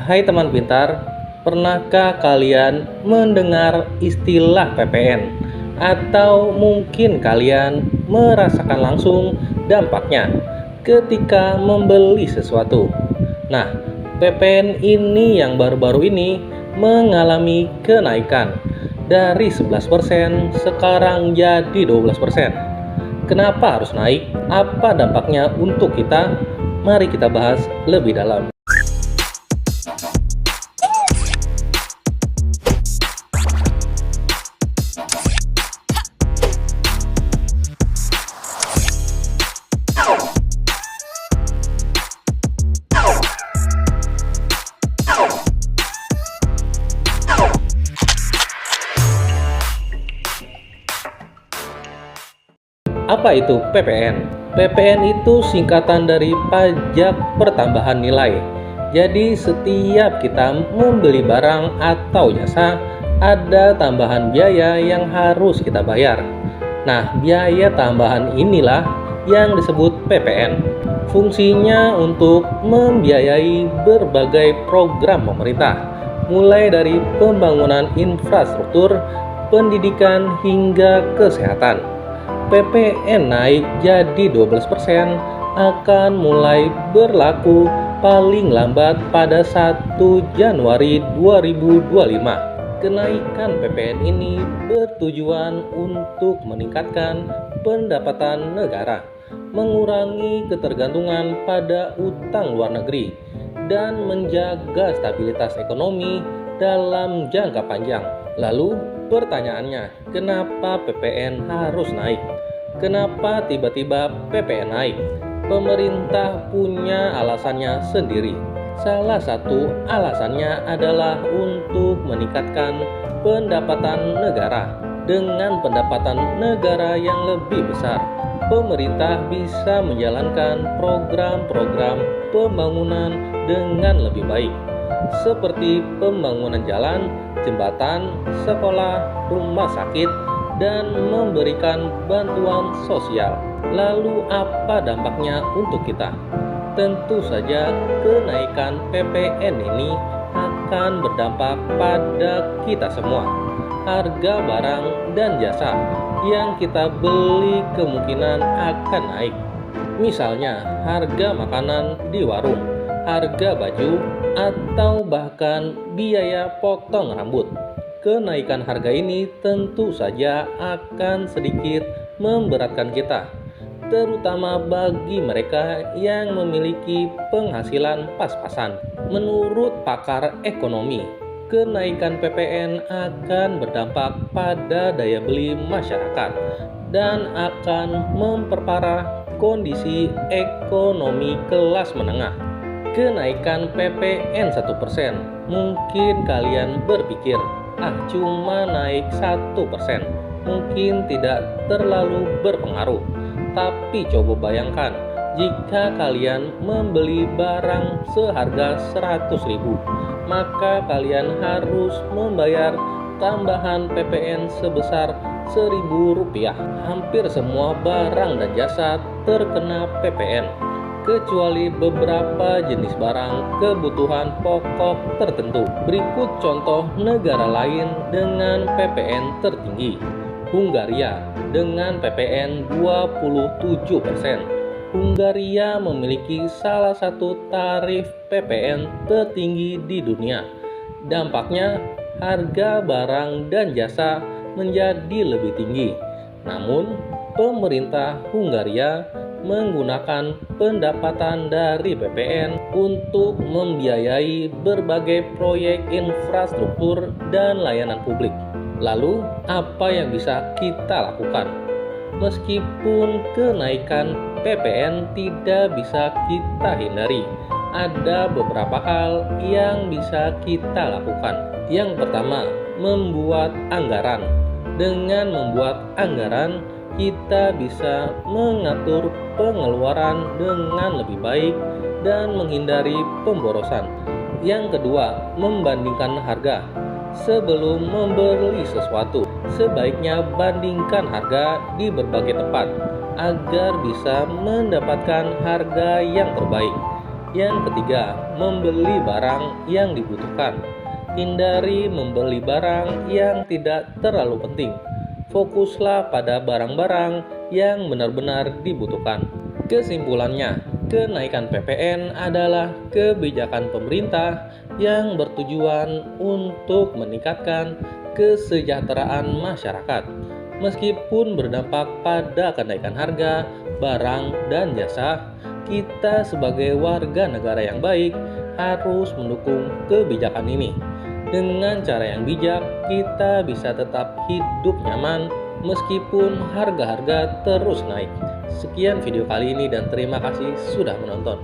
Hai teman pintar, pernahkah kalian mendengar istilah PPN? Atau mungkin kalian merasakan langsung dampaknya ketika membeli sesuatu? Nah, PPN ini yang baru-baru ini mengalami kenaikan dari 11% sekarang jadi 12%. Kenapa harus naik? Apa dampaknya untuk kita? Mari kita bahas lebih dalam. Apa itu PPN? PPN itu singkatan dari pajak pertambahan nilai. Jadi setiap kita membeli barang atau jasa, ada tambahan biaya yang harus kita bayar. Nah, biaya tambahan inilah yang disebut PPN. Fungsinya untuk membiayai berbagai program pemerintah, mulai dari pembangunan infrastruktur, pendidikan, hingga kesehatan. PPN naik jadi 12% akan mulai berlaku paling lambat pada 1 Januari 2025. Kenaikan PPN ini bertujuan untuk meningkatkan pendapatan negara, mengurangi ketergantungan pada utang luar negeri, dan menjaga stabilitas ekonomi dalam jangka panjang. Lalu pertanyaannya, kenapa PPN harus naik? Kenapa tiba-tiba PPN naik? Pemerintah punya alasannya sendiri. Salah satu alasannya adalah untuk meningkatkan pendapatan negara. Dengan pendapatan negara yang lebih besar, pemerintah bisa menjalankan program-program pembangunan dengan lebih baik, seperti pembangunan jalan, jembatan, sekolah, rumah sakit, dan memberikan bantuan sosial. Lalu apa dampaknya untuk kita? Tentu saja kenaikan PPN ini akan berdampak pada kita semua. Harga barang dan jasa yang kita beli kemungkinan akan naik. Misalnya harga makanan di warung, harga baju, atau bahkan biaya potong rambut. Kenaikan harga ini tentu saja akan sedikit memberatkan kita, terutama bagi mereka yang memiliki penghasilan pas-pasan. Menurut pakar ekonomi, kenaikan PPN akan berdampak pada daya beli masyarakat dan akan memperparah kondisi ekonomi kelas menengah. Kenaikan PPN 1%, mungkin kalian berpikir, cuma naik 1%, mungkin tidak terlalu berpengaruh. Tapi coba bayangkan, jika kalian membeli barang seharga 100.000, maka kalian harus membayar tambahan PPN sebesar Rp1.000. Hampir semua barang dan jasa terkena PPN, kecuali beberapa jenis barang kebutuhan pokok tertentu. Berikut contoh negara lain dengan PPN tertinggi. Hungaria dengan PPN 27%. Hungaria memiliki salah satu tarif PPN tertinggi di dunia. Dampaknya, harga barang dan jasa menjadi lebih tinggi. Namun, pemerintah Hungaria menggunakan pendapatan dari PPN untuk membiayai berbagai proyek infrastruktur dan layanan publik. Lalu, apa yang bisa kita lakukan? Meskipun kenaikan PPN tidak bisa kita hindari, ada beberapa hal yang bisa kita lakukan. Yang pertama, membuat anggaran. Dengan membuat anggaran, kita bisa mengatur pengeluaran dengan lebih baik dan menghindari pemborosan. Yang kedua, membandingkan harga. Sebelum membeli sesuatu, sebaiknya bandingkan harga di berbagai tempat agar bisa mendapatkan harga yang terbaik. Yang ketiga, membeli barang yang dibutuhkan. Hindari membeli barang yang tidak terlalu penting. Fokuslah pada barang-barang yang benar-benar dibutuhkan. Kesimpulannya, kenaikan PPN adalah kebijakan pemerintah yang bertujuan untuk meningkatkan kesejahteraan masyarakat. Meskipun berdampak pada kenaikan harga barang dan jasa, kita sebagai warga negara yang baik harus mendukung kebijakan ini. Dengan cara yang bijak, kita bisa tetap hidup nyaman meskipun harga-harga terus naik. Sekian video kali ini dan terima kasih sudah menonton.